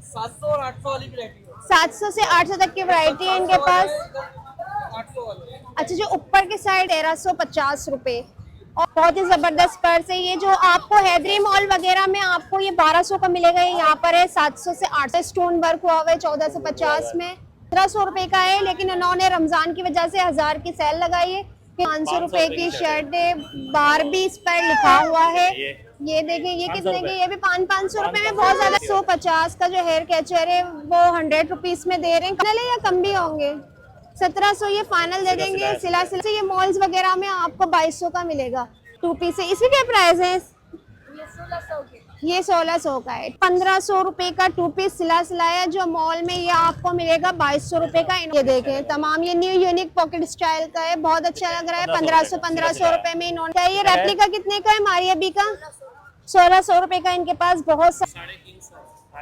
700 और 800 वाली वैरायटी है। 700 से 800 तक की वैरायटी है इनके पास। 800 वाला। अच्छा, जो ऊपर के साइड 1350 रुपए, और बहुत ही जबरदस्त पर्स है ये। जो आपको हैदरी मॉल वगैरह में आपको ये 1200 का मिलेगा, ये यहाँ पर है 700 से 800। स्टोन वर्क हुआ हुआ है 1450 में। 1500 रुपए का है, लेकिन उन्होंने रमजान की वजह से 1000 की सेल लगाई है। 500 रुपए की शर्ट है, बारबी इस पर लिखा हुआ है। ये देखें, ये कितने की, ये भी 500 रुपए में बहुत ज्यादा। 150 का जो हेयर कैचर है वो 100 रुपीज में दे रहे हैं, या कम भी होंगे। 1700 ये फाइनल दे देंगे। सिला से ये मॉल्स वगैरह में आपको 2200 का मिलेगा 2 पीस है। इसकी क्या प्राइस है? ये 1600 का है। 1500 रुपए का 2 पीस सिलाया जो मॉल में, ये आपको मिलेगा 2200 रुपए का। ये देखें तमाम, ये न्यू यूनिक पॉकेट स्टाइल का है, बहुत अच्छा लग रहा है। 1500 रुपए में इन्होंने। ये रेप्लिका कितने का है मारिया बी का? 1600 रुपए का इनके पास। बहुत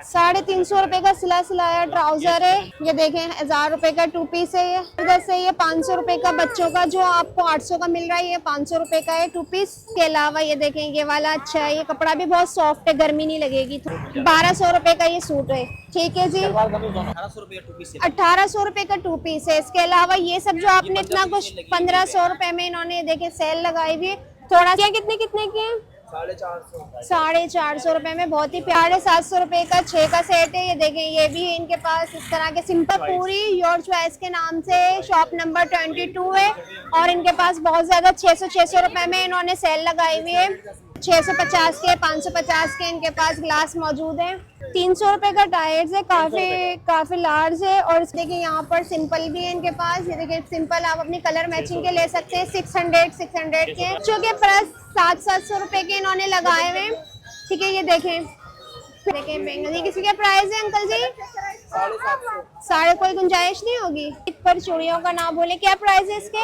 350 रुपए का सिलाया ट्राउजर है। ये देखें 1000 रुपए का 2 पीस है। ये 500 रुपए का बच्चों का, जो आपको 800 का मिल रहा है, ये 500 रुपए का है 2 पीस। के अलावा ये देखें, ये वाला अच्छा है, ये कपड़ा भी बहुत सॉफ्ट है, गर्मी नहीं लगेगी। 1200 रुपए का ये सूट है। ठीक है जी, 1800 रुपए का 2 पीस है। इसके अलावा ये सब जो आपने इतना कुछ 1500 रुपए में इन्होंने देखे सेल लगाई हुई है। थोड़ा सा कितने की है? 450 रुपए में बहुत ही प्यारे। 700 रुपए का 6 का सेट है। ये देखें, ये भी है इनके पास इस तरह के सिंपल पूरी योर चॉइस के नाम से शॉप नंबर 22 है। और इनके पास बहुत ज्यादा 600 रुपए में इन्होंने सेल लगाई हुई है। 650 के, 550 के इनके पास ग्लास मौजूद है। 300 रुपए का टायर्स है, काफी लार्ज है। और देखिए यहाँ पर सिंपल भी है इनके पास। ये देखिए सिंपल आप अपनी कलर मैचिंग के ले सकते हैं। 600 के, जो कि प्लस 700 रुपए के इन्होंने लगाए हुए। ठीक है, ये देखें जी, किसी का प्राइस है अंकल जी? 750। कोई गुंजाइश नहीं होगी पर चूड़ियों का ना बोले। क्या प्राइस है इसके?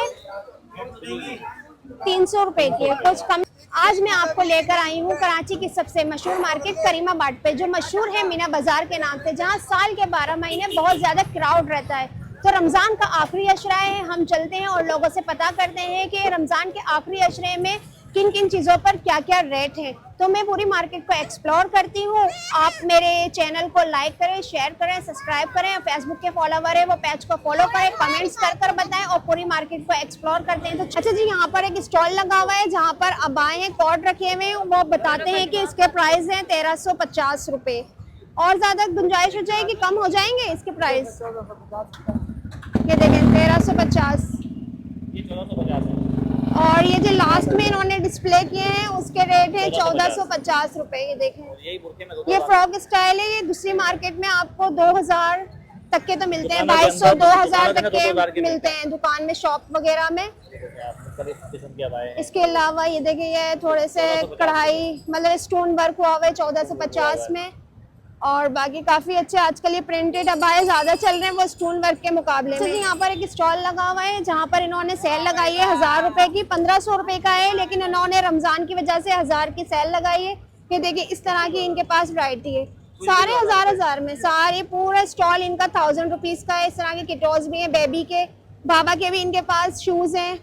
300 रुपए की, कुछ कम। आज मैं आपको लेकर आई हूँ कराची की सबसे मशहूर मार्केट करीमाबाद पे, जो मशहूर है मीना बाजार के नाम से, जहाँ साल के 12 महीने बहुत ज्यादा क्राउड रहता है। तो रमजान का आखिरी अशरा है, हम चलते हैं और लोगों से पता करते हैं कि रमजान के आखिरी अशरे में किन किन चीज़ों पर क्या क्या रेट हैं। तो मैं पूरी मार्केट को एक्सप्लोर करती हूँ। आप मेरे चैनल को लाइक करें, शेयर करें, सब्सक्राइब करें। फेसबुक के फॉलोवर है वो पेज को फॉलो करें, कमेंट्स कर बताएं और पूरी मार्केट को एक्सप्लोर करते हैं। तो अच्छा जी, यहाँ पर एक स्टॉल लगा हुआ है जहाँ पर अबाएं कोट रखे हुए हैं। वो बताते हैं कि इसके प्राइस हैं 1350 रुपए। और ज्यादा गुंजाइश हो जाएगी, कम हो जाएंगे इसके प्राइस। ये देखें 1350, और ये जो लास्ट में इन्होंने डिस्प्ले किए हैं उसके रेट है 1450 रुपए। ये देखें, ये फ्रॉक स्टाइल है। ये दूसरी मार्केट में आपको 2000 तक के तो मिलते हैं, 2200 2000 तक के मिलते हैं दुकान में, शॉप वगैरह में। इसके अलावा ये देखिए, ये थोड़े से कढ़ाई मतलब स्टोन वर्क हुआ हुआ है 1450 में। और बाकी काफी अच्छे आजकल ये प्रिंटेड अबाए ज्यादा चल रहे हैं वो स्टोन वर्क के मुकाबले में। यहाँ पर एक स्टॉल लगा हुआ है जहाँ पर इन्होंने सेल लगाई है 1000 रुपए की। 1500 रुपए का है, लेकिन इन्होंने रमजान की वजह से 1000 की सेल लगाई है। ये देखिए इस तरह की इनके पास वैरायटी है, सारे हजार में। सारे पूरा स्टॉल इनका 1000 रुपीज का है। इस तरह के किटोज भी हैं, बेबी के, बाबा के भी इनके पास शूज हैं।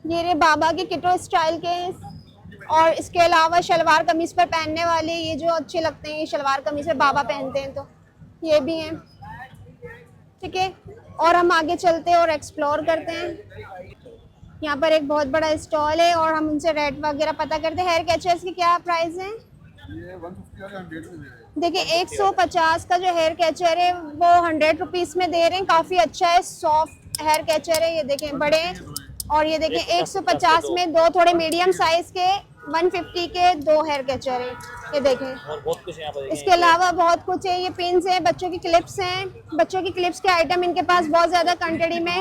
ये रे बाबा के किटो स्टाइल के। और इसके अलावा शलवार कमीज पर पहनने वाले ये जो अच्छे लगते हैं, ये शलवार कमीज पर बाबा पहनते हैं, तो ये भी हैं। ठीक है, और हम आगे चलते हैं और एक्सप्लोर करते हैं। यहाँ पर एक बहुत बड़ा स्टॉल है और हम उनसे रेट वगैरह पता करते हैं। हेयर कैचर्स की क्या प्राइस है? देखिए 150 का जो हेयर कैचर है वो 100 रुपीज में दे रहे हैं। काफी अच्छा है, सॉफ्ट हेयर कैचर है। ये देखें बड़े, और ये देखें 150 में दो थोड़े मीडियम साइज के, 150 के 2 हेयर कैचर है। ये देखें, और बहुत कुछ यहाँ पर। इसके अलावा बहुत कुछ है। ये पिन्स हैं, बच्चों की क्लिप्स हैं। बच्चों की क्लिप्स के आइटम इनके पास बहुत ज्यादा क्वांटिटी में।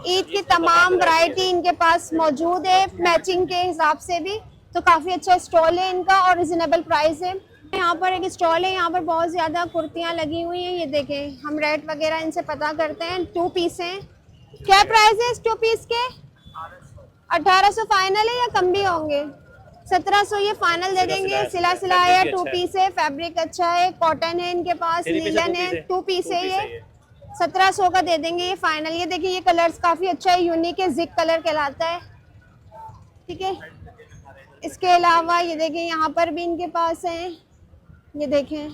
ईद की तमाम वैरायटी इनके पास मौजूद है, मैचिंग के हिसाब से भी। तो काफी अच्छा स्टॉल है इनका और रिजनेबल प्राइस है। यहाँ पर एक स्टॉल है, यहाँ पर बहुत ज्यादा कुर्तियाँ लगी हुई हैं। ये देखें, हम रेट वगैरह इनसे पता करते हैं। 2 पीस हैं। क्या प्राइस है इस 2 पीस के? 1800 फाइनल है या कम भी होंगे? 1700 ये फाइनल दे देंगे। सिलाया 2 पीस है, फैब्रिक अच्छा है, कॉटन है इनके पास, लीलन है, 2 पीस है। ये 1700 का दे देंगे ये फाइनल। ये देखिए, ये कलर्स काफी अच्छा है, यूनिक है, जिक कलर कहलाता है। ठीक है, इसके अलावा ये देखिए यहाँ पर भी इनके पास है। ये देखें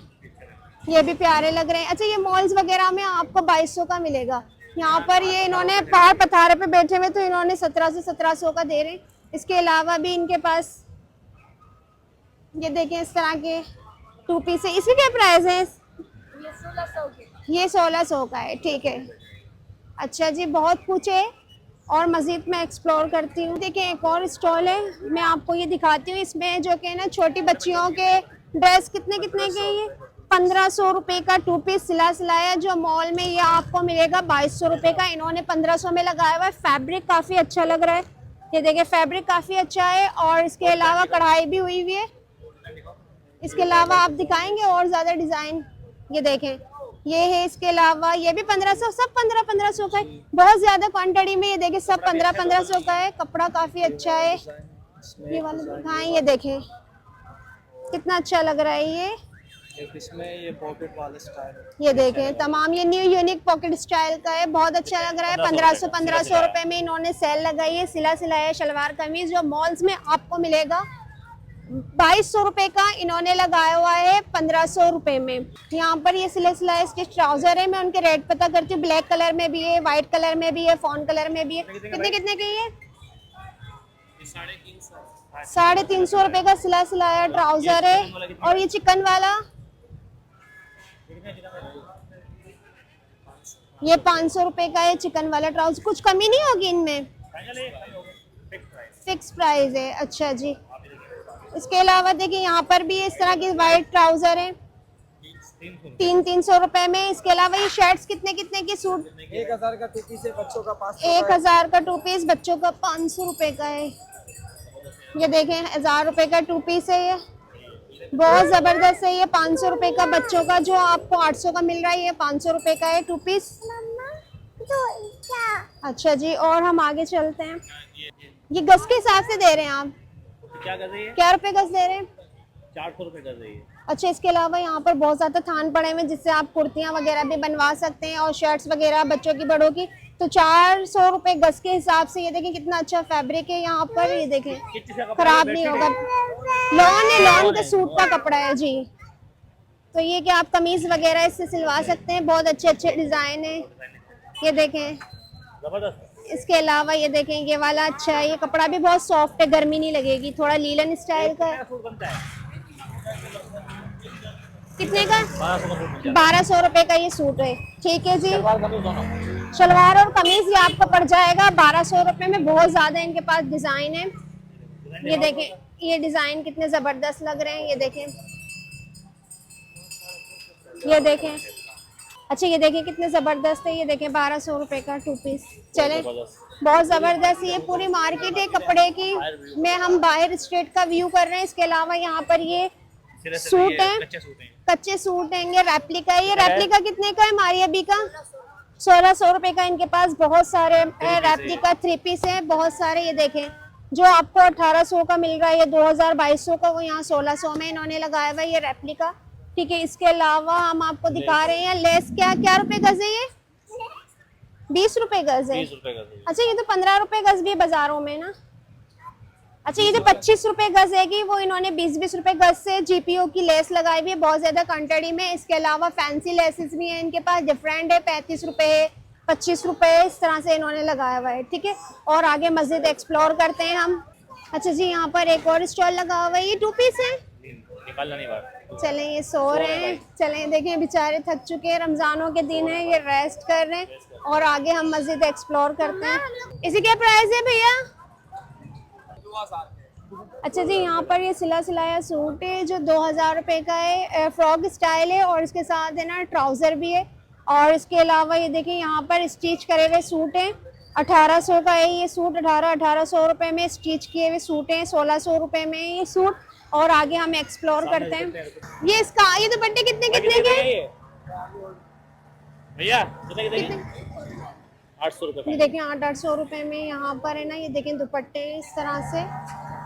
ये भी प्यारे लग रहे हैं। अच्छा, ये मॉल्स वगैरह में आपको 2200 का मिलेगा। यहाँ पर ये इन्होंने पहाड़ पथारे पे बैठे हुए, तो इन्होंने 1700 का दे रहे हैं। इसके अलावा भी इनके पास ये देखें इस तरह के 2 पीस है। इसकी क्या प्राइस है? ये 1600 के। ये 1600 का है, ठीक है। अच्छा जी, बहुत कुछ है और मज़ीद मैं एक्सप्लोर करती हूँ। देखिए एक और स्टॉल है, मैं आपको ये दिखाती हूँ। इसमें जो कि ना छोटी बच्चियों के ड्रेस कितने कितने के, ये 1500 रुपये का 2 पीस सिला सिलाया, जो मॉल में ये आपको मिलेगा 2200 रुपये का। इन्होंने 1500 में लगाया हुआ है। फैब्रिक काफ़ी अच्छा लग रहा है, ये देखिए फैब्रिक काफ़ी अच्छा है। और इसके अलावा कढ़ाई भी हुई हुई है। इसके अलावा आप दिखाएंगे और ज़्यादा डिज़ाइन, ये देखें ये है। इसके अलावा ये भी 1500, सब 1500 का है। बहुत ज़्यादा क्वांटिटी में, ये देखें सब 1500 का है। कपड़ा काफ़ी अच्छा है। ये वाला दिखाएं, ये देखें कितना अच्छा लग रहा है। ये इसमें ये पॉकेट वाला स्टाइल, ये देखें तमाम, ये न्यू यूनिक पॉकेट स्टाइल का है, बहुत अच्छा लग रहा है। 1500 रुपए में इन्होंने सेल लगाई है। सिला सिलाया शलवार कमीज जो मॉल्स में आपको मिलेगा 2200 रुपए का, इन्होंने लगाया हुआ है 1500 रुपए में। यहाँ पर ये सिले सिलाए इसके ट्राउजर है। मैं उनके रेट पता करती हूँ। ब्लैक कलर में भी है, व्हाइट कलर में भी है, फॉन कलर में भी है। कितने कितने की है? 350 रुपए का सिला सिलाया ट्राउजर है। और ये चिकन वाला ये 500 रुपए का है, चिकन वाला ट्राउजर। कुछ कमी नहीं होगी इनमें? फिक्स प्राइस है, अच्छा जी। इसके अलावा देखिए यहाँ पर भी इस तरह की वाइट ट्राउजर है 300 रुपए में। इसके अलावा ये शर्ट्स कितने कितने की सूट? 1000 का 2 पीस है, बच्चों का 500 1000 का 2 पीस, बच्चों का 500 रुपए का है। ये देखें 1000 रुपए का 2 पीस है, ये बहुत जबरदस्त है। ये 500 रुपए का बच्चों का, जो आपको 800 का मिल रहा है, ये 500 रुपए का है 2 पीस। अच्छा जी, और हम आगे चलते हैं। ये गज के हिसाब से दे रहे हैं आप? क्या कर रही है? क्या रुपए गज दे रहे हैं? 400 रुपए कर रही है। अच्छा, इसके अलावा यहाँ पर बहुत ज्यादा थान पड़े हुए जिससे आप कुर्तियां वगैरह भी बनवा सकते हैं और शर्ट्स वगैरह बच्चों की बड़ों की। तो 400 रुपए गज के हिसाब से। ये देखें कितना अच्छा फैब्रिक है यहाँ पर, ये देखें खराब नहीं होगा। लॉन है, लॉन का सूट का कपड़ा है जी। तो ये कि आप कमीज वगैरह इससे सिलवा सकते हैं। बहुत अच्छे अच्छे डिजाइन है, ये देखें। जबरदस्त। इसके अलावा ये देखें ये वाला अच्छा है, ये कपड़ा भी बहुत सॉफ्ट है, गर्मी नहीं लगेगी। थोड़ा लीलन स्टाइल का है। सूट बनता है कितने का? 1200 1200 रुपए का ये सूट है, ठीक है जी। सलवार कमीज दोनों। शलवार और कमीज ये आपको पड़ जाएगा 1200 रुपए में। बहुत ज्यादा इनके पास डिजाइन है। ये देखें ये डिजाइन कितने जबरदस्त लग रहे हैं, ये देखें, ये देखें। अच्छा, ये देखें कितने जबरदस्त है। ये देखें 1200 रुपए का 2 पीस। चले, बहुत जबरदस्त। ये पूरी मार्केट है कपड़े की। मैं हम बाहर स्ट्रीट का व्यू कर रहे हैं। इसके अलावा यहाँ पर ये सूट है, कच्चे सूट हैं, ये रेप्लिका है। ये रेप्लिका कितने का है? मारिया बी का 1600 रुपए का। इनके पास बहुत सारे रेप्लिका 3 पीस है, बहुत सारे। ये देखें जो आपको 1800 का मिल रहा है, ये 2200 का, वो यहाँ 1600 में इन्होंने लगाया हुआ है ये रेप्लिका, ठीक है। इसके अलावा हम आपको दिखा रहे हैं लेस। क्या क्या रुपए गज है ये? 20 रुपए गज है। 20 रुपए का। अच्छा, ये तो 15 रुपए गज भी है बाजारों में ना। अच्छा, ये जो 25 रुपए गज है कि वो इन्होंने 20-20 रुपए गज से जीपीओ की लेस लगाई हुई है, बहुत ज्यादा क्वांटिटी में। इसके अलावा फैंसी लेसेस भी हैं इनके पास, डिफरेंट है। 35 रुपए है, 25 रुपए, इस तरह से इन्होंने लगाया हुआ है, ठीक है। और आगे मस्जिद एक्सप्लोर करते हैं हम। अच्छा जी, यहाँ पर एक और स्टॉल लगा हुआ है, ये 2 पीस है। निकालना नहीं बात। चलें, ये सो रहे हैं। चलें देखें, बेचारे थक चुके हैं, रमजानों के दिन है, ये रेस्ट कर रहे हैं। और आगे हम मस्जिद एक्सप्लोर करते हैं। इसी क्या प्राइस है भैया? अच्छा जी, यहाँ पर ये सिला सिलाया सूट है जो 2000 रुपए का है, फ्रॉक स्टाइल है और इसके साथ है ना ट्राउजर भी है। और इसके अलावा ये देखिए यहाँ पर स्टिच करे हुए सूट हैं, 1800 का है ये सूट। 1800 रुपए में स्टिच किए हुए सूट हैं, 1600 रुपए में ये सूट। और आगे हम एक्सप्लोर करते हैं। ये इसका ये दुपट्टे कितने कितने के हैं भैया? कितने 800 रुपए। ये देखें 800 रुपए में यहाँ पर है ना, ये देखें दुपट्टे इस तरह से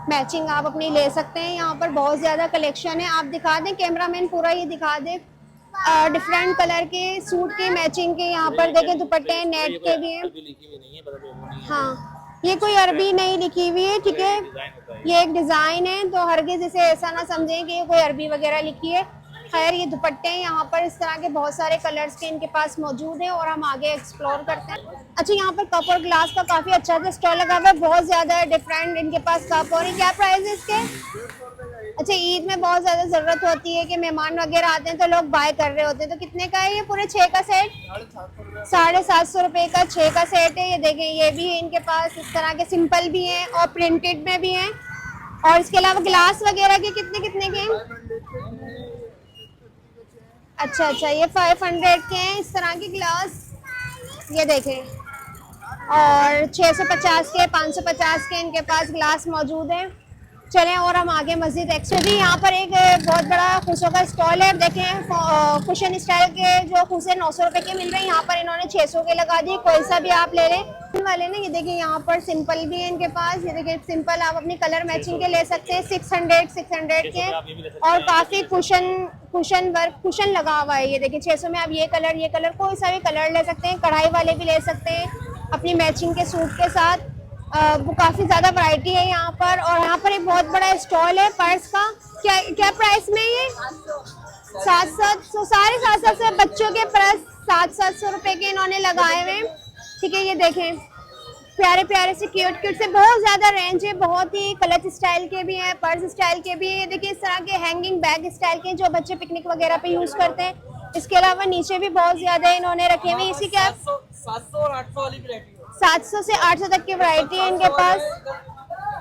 मैचिंग आप अपनी ले सकते हैं। यहाँ पर बहुत ज्यादा कलेक्शन है, आप दिखा दें कैमरामैन, पूरा ये दिखा दे। डिफरेंट कलर के सूट की मैचिंग के यहाँ पर देखें दुपट्टे हैं, नेट के भी हैं। हाँ, ये कोई अरबी नहीं लिखी हुई है, ठीक है, ये एक डिजाइन है। तो हरगिज इसे ऐसा ना समझें कि ये कोई अरबी वगैरह लिखी है। खैर ये दुपट्टे हैं, यहाँ पर इस तरह के बहुत सारे कलर्स के इनके पास मौजूद हैं और हम आगे एक्सप्लोर करते हैं। अच्छा, यहाँ पर कप और ग्लास का काफी अच्छा सा स्टॉल लगा हुआ है, बहुत ज्यादा डिफरेंट इनके पास कप। और क्या प्राइस है इसके? अच्छा, ईद में बहुत ज्यादा जरूरत होती है कि मेहमान वगैरह आते हैं तो लोग बाय कर रहे होते हैं। तो कितने का है ये पूरे 6 का सेट? 750 रुपए का 6 का सेट है। ये देखें, ये भी है इनके पास, इस तरह के सिंपल भी हैं और प्रिंटेड में भी हैं। और इसके अलावा ग्लास वगैरह के कितने कितने के हैं? अच्छा, ये 500 के हैं इस तरह के ग्लास, ये देखें। और 650 के, 550 के इनके पास ग्लास मौजूद हैं। चलें और हम आगे मस्जिद एक्चुअली यहाँ पर एक बहुत बड़ा खुशों का स्टॉल है। देखें, कुशन स्टाइल के जो खुशे 900 रुपए के मिल रहे हैं, यहाँ पर इन्होंने 600 के लगा दिए। कोई सा भी आप ले लें वाले ना। ये देखिए, यहाँ पर सिंपल भी है इनके पास। ये देखिए, सिंपल आप अपनी कलर मैचिंग के ले सकते हैं। 600 के और काफी कुशन वर्क कुशन लगा हुआ है। ये देखिए, 600 में आप ये कलर कोई सा भी कलर ले सकते हैं। कढ़ाई वाले भी ले सकते हैं अपनी मैचिंग के सूट के साथ। वो काफी ज्यादा वैरायटी है यहाँ पर। और यहाँ पर एक बहुत बड़ा स्टॉल है पर्स का। क्या प्राइस में ये? 700, साढ़े 700 से बच्चों के पर्स 700 रुपए के इन्होंने लगाए हुए हैं। ठीक है, ये देखें, प्यारे प्यारे से क्यूट से बहुत ज्यादा रेंज है। बहुत ही क्लच स्टाइल के भी हैं, पर्स स्टाइल के भी हैं। ये देखिए, इस तरह के हैंगिंग बैग स्टाइल के जो बच्चे पिकनिक वगैरह पे यूज करते हैं। इसके अलावा नीचे भी बहुत ज्यादा इन्होंने रखे हुए। इसकी क्या 700 और 800 वाली वैरायटी 700 से 800 तक की वैरायटी है इनके पास।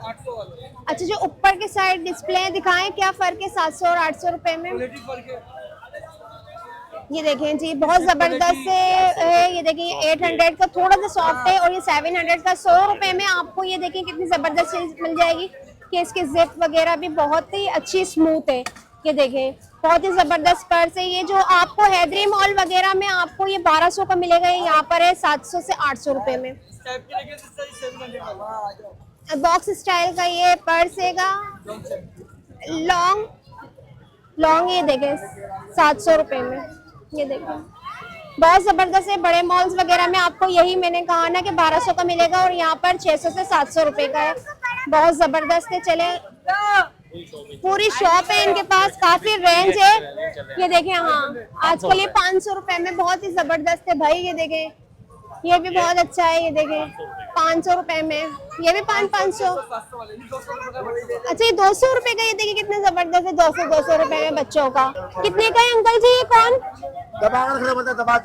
800 वाली। अच्छा, जो ऊपर के साइड डिस्प्ले दिखाएं, क्या फर्क है 700 और 800 रुपए में? क्वालिटी फर्क है। ये देखें जी, बहुत जबरदस्त है। ये देखिए, 800 का थोड़ा सा सॉफ्ट है और ये 700 का 100 रुपए में आपको ये देखें कितनी जबरदस्त चीज मिल जाएगी कि इसकी जिप वगैरह भी बहुत ही अच्छी स्मूथ है। ये देखें, बहुत ही जबरदस्त पर्स है। ये जो आपको हैदरी मॉल वगैरह में आपको ये 1200 का मिलेगा, ये यहाँ पर है 700 से 800 रुपए में। बॉक्स स्टाइल का ये पर्स हैगा, लॉन्ग ये देखें 700 रुपए में। ये देखें, बहुत जबरदस्त है। बड़े मॉल्स वगैरह में आपको यही मैंने कहा ना कि 1200 का मिलेगा और यहाँ पर 600 से 700 रुपए का है। बहुत जबरदस्त है। चले, पूरी शॉप है इनके पास, काफी रेंज है। ये देखें, हाँ आजकल ये 500 रुपए में बहुत ही जबरदस्त है भाई। ये देखें, ये भी बहुत अच्छा है। ये देखें, 500 रुपए में ये भी 500। अच्छा, ये 200 रुपए का। ये देखिए कितने जबरदस्त है, 200 रुपए में बच्चों का। कितने का है अंकल जी? ये कौन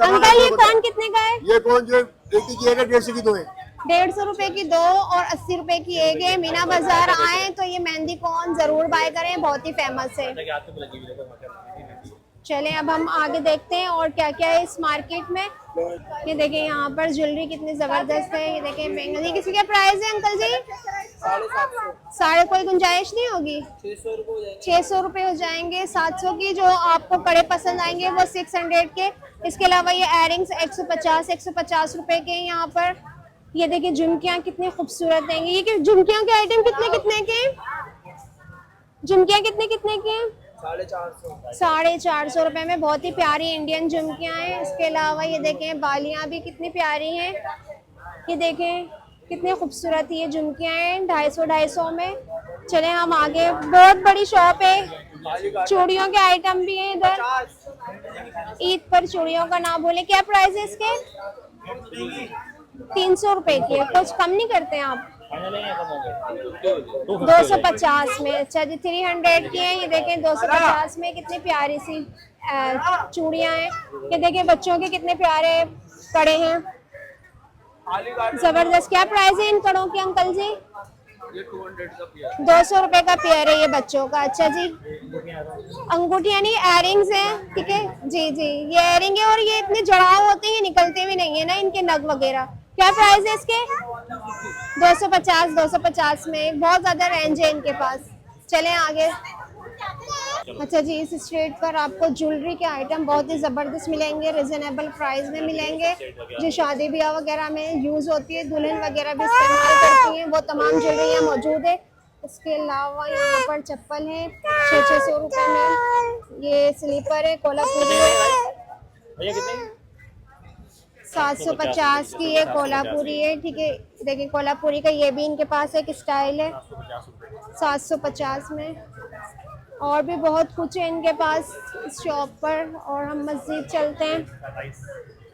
अंकल, ये कौन कितने का है? ये कौन जो 150 की 2 है। 150 रुपए की 2 और 80 रुपए की 1 है। मीना बाजार आए तो ये मेहंदी कौन जरूर बाय करें, बहुत ही फेमस है। चले अब हम आगे देखते हैं और क्या क्या है इस मार्केट में। ये देखें, यहाँ पर ज्वेलरी कितनी जबरदस्त है। ये देखें, महंगी। किसी का प्राइस है अंकल जी? 750। कोई गुंजाइश नहीं होगी? 600 रुपए हो जाएंगे। 700 की जो आपको कड़े पसंद आएंगे वो 600 के। इसके अलावा ये एयरिंग्स 150 रुपए के हैं यहाँ पर। ये देखिए, झुमकियाँ कितनी खूबसूरत हैं। ये झुमकियों के आइटम कितने कितने के? झुमकियाँ कितने कितने की हैं? 450 रुपए में बहुत ही प्यारी इंडियन झुमकियाँ हैं। इसके अलावा ये देखें, बालियाँ भी कितनी प्यारी हैं। ये देखें, कितनी खूबसूरत ये झुमकियाँ हैं 250 में। चले हम आगे, बहुत बड़ी शॉप है। चूड़ियों के आइटम भी हैं इधर। ईद पर चूड़ियों का ना भूले। क्या प्राइस है इसके? 300 रुपए की है। कुछ कम नहीं करते हैं आप? 250 में। अच्छा जी, 300 की है। ये देखें, 250 में कितनी प्यारी सी चूड़ियां हैं। ये देखें, बच्चों के कितने प्यारे कड़े हैं, जबरदस्त। क्या प्राइस है इन कड़ों की अंकल जी? ये 200 का पेयर। 200 रुपए का पेयर है ये बच्चों का। अच्छा जी, अंगूठियां नहीं, एयरिंग्स हैं। ठीक है जी जी, ये एयरिंग है और ये इतने जड़ाव होते हैं, ये निकलते भी नहीं है ना इनके नग वगैरह। क्या प्राइस है इसके? 250 में। बहुत ज्यादा रेंज है इनके पास। चलें आगे। अच्छा जी, इस स्ट्रीट पर आपको ज्वेलरी के आइटम बहुत ही जबरदस्त मिलेंगे, रिजनेबल प्राइस में मिलेंगे। जो शादी ब्याह वगैरह में यूज होती है, दुल्हन वगैरह भी इस्तेमाल करती हैं, वो तमाम ज्वेलरी यहाँ मौजूद है। इसके अलावा यहाँ पर चप्पल है 600 रुपए में। ये स्लीपर है, कोल्हापुरी है। 750 की ये कोल्हापुरी है। ठीक है, देखिए कोल्हापुरी का ये भी इनके पास एक स्टाइल है 750 में। और भी बहुत कुछ है इनके पास इस शॉप पर। और हम मस्जिद चलते हैं।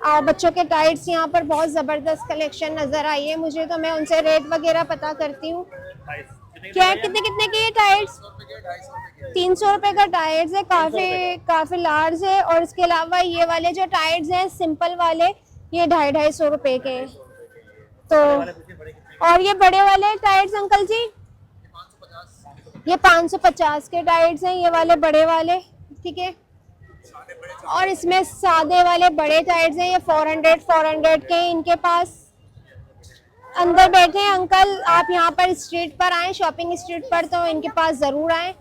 और बच्चों के टाइट्स यहाँ पर बहुत ज़बरदस्त कलेक्शन नज़र आई है मुझे, तो मैं उनसे रेट वगैरह पता करती हूँ। क्या कितने कितने के ये टाइट्स? 300 रुपए का टाइट्स है, काफी लार्ज है। और इसके अलावा ये वाले जो टाइट्स हैं सिंपल वाले, ये 250-250 रुपए के हैं। तो और ये बड़े वाले टाइट्स अंकल जी, ये 550 के टाइट्स हैं, ये वाले बड़े वाले, ठीक है। और इसमें सादे वाले बड़े टाइट्स हैं, ये 400 के हैं इनके पास। अंदर बैठे हैं अंकल, आप यहाँ पर स्ट्रीट पर आए, शॉपिंग स्ट्रीट पर, तो इनके पास जरूर आए।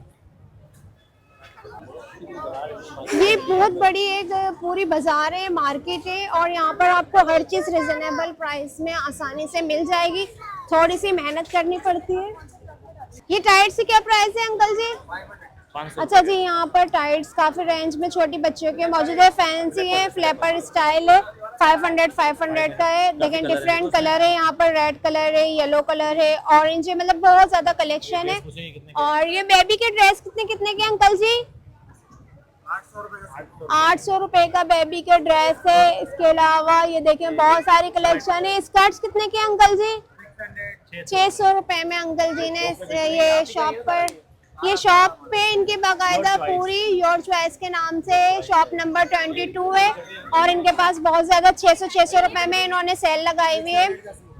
ये बहुत बड़ी एक पूरी बाजार है, मार्केट है, और यहाँ पर आपको हर चीज रिजनेबल प्राइस में आसानी से मिल जाएगी। थोड़ी सी मेहनत करनी पड़ती है। ये टाइट्स की क्या प्राइस है अंकल जी? 500। अच्छा जी, यहाँ पर टाइट्स काफी रेंज में छोटी बच्चियों के मौजूद है, फैंसी है, फ्लैपर स्टाइल है, 500 का है। लेकिन डिफरेंट कलर है, यहाँ पर रेड कलर है, येलो कलर है, ऑरेंज है, मतलब बहुत ज्यादा कलेक्शन है। और ये बेबी के ड्रेस कितने कितने के अंकल जी? 800 रुपए का बेबी के ड्रेस है। इसके अलावा ये देखिए बहुत सारी कलेक्शन है। स्कर्ट्स कितने के अंकल जी? 600 रुपए में अंकल जी ने ये शॉप पर, ये शॉप पे इनकी बाकायदा पूरी योर चॉइस के नाम से शॉप नंबर 22 है। और इनके पास बहुत ज्यादा 600 रुपए में इन्होंने सेल लगाई हुई है।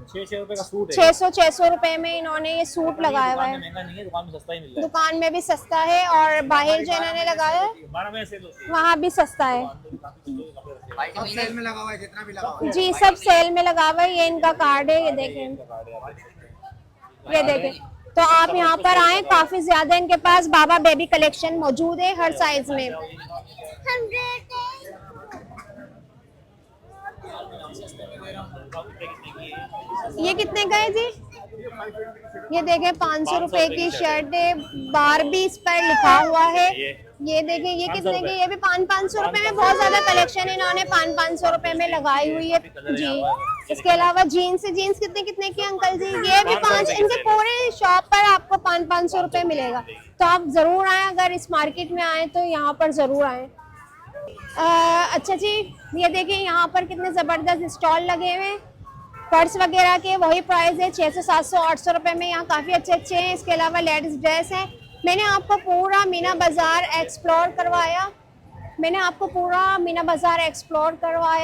600 रुपए का सूट है। 600 रुपए में इन्होंने ये सूट लगाया हुआ है। महंगा नहीं है, दुकान में सस्ता ही मिल रहा है। दुकान में भी सस्ता है, और बाहर जो इन्होंने लगाया है 12 में सेल होती है। वहाँ भी सस्ता है। सेल में लगा हुआ है, जितना भी लगा हुआ है। जी सब सेल में लगा हुआ है। ये इनका कार्ड है, ये देखें, ये देखें। तो आप यहाँ पर आए, काफी ज्यादा इनके पास बाबा बेबी कलेक्शन मौजूद है हर साइज में। ये कितने का है जी? ये देखें 500 रुपए की शर्ट है, बारबी इस पर लिखा हुआ है। ये देखें, ये कितने की? ये भी 500 रुपए में बहुत ज्यादा कलेक्शन इन्होंने 500 रुपए में लगाई हुई है जी। इसके अलावा जीन्स कितने कितने की अंकल जी? ये भी 5, इनके पूरे शॉप पर आपको 500 रुपए मिलेगा। तो आप जरूर आए, अगर इस मार्केट में आए तो यहाँ पर जरूर आए। अच्छा जी, ये देखिए यहाँ पर कितने जबरदस्त स्टॉल लगे हुए हैं पर्स वगैरह के। वही प्राइस है 600, 700, 800 रुपए में। यहाँ काफी अच्छे अच्छे हैं। इसके अलावा लेडीज ड्रेस है। मैंने आपको पूरा मीना बाजार एक्सप्लोर करवाया,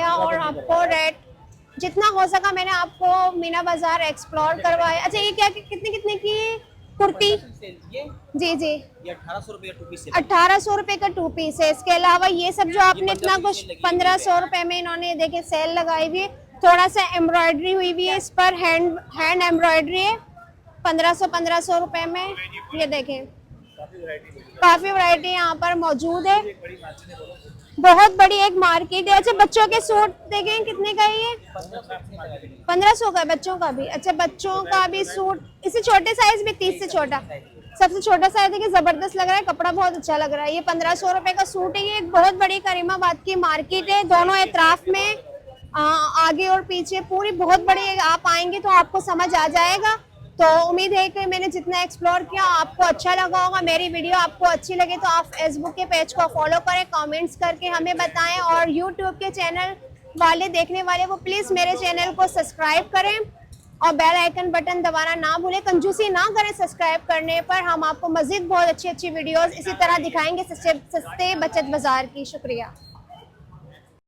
और आपको रेट जितना हो सका मैंने आपको मीना बाजार एक्सप्लोर करवाया। अच्छा, ये क्या कितने कितने की कुर्ती? जी जी, ये 1800 रुपए का 2 पीस है। 1800 रुपए का 2 पीस है। इसके अलावा ये सब जो आपने इतना कुछ 1500 रुपए में इन्होंने देखे सेल लगाई हुई है। थोड़ा सा एम्ब्रॉयडरी हुई हुई है इस पर, हैंड एम्ब्रॉयडरी है, 1500 रुपए में। ये देखें, काफी वैरायटी यहाँ पर मौजूद है। बहुत बड़ी एक मार्केट है। अच्छा, बच्चों के सूट देखें, कितने का है ये? 1500 का। बच्चों का भी? अच्छा, बच्चों का भी सूट, इससे छोटे साइज भी, 30 से छोटा, सबसे छोटा साइज देखिए, जबरदस्त लग रहा है, कपड़ा बहुत अच्छा लग रहा है। ये 1500 रुपए का सूट है। ये एक बहुत बड़ी करीमाबाद की मार्केट है, दोनों एतराफ में, आगे और पीछे पूरी बहुत बड़ी। आप आएंगे तो आपको समझ आ जाएगा। तो उम्मीद है कि मैंने जितना एक्सप्लोर किया आपको अच्छा लगा होगा। मेरी वीडियो आपको अच्छी लगे तो आप फेसबुक के पेज को फॉलो करें, कमेंट्स करके हमें बताएं, और यूट्यूब के चैनल वाले देखने वाले वो प्लीज़ मेरे चैनल को सब्सक्राइब करें और बेल आइकन बटन दबाना ना भूलें। कंजूसी ना करें सब्सक्राइब करने पर। हम आपको मज़ीद बहुत अच्छी अच्छी वीडियोज़ इसी तरह दिखाएंगे सस्ते बचत बाज़ार की। शुक्रिया।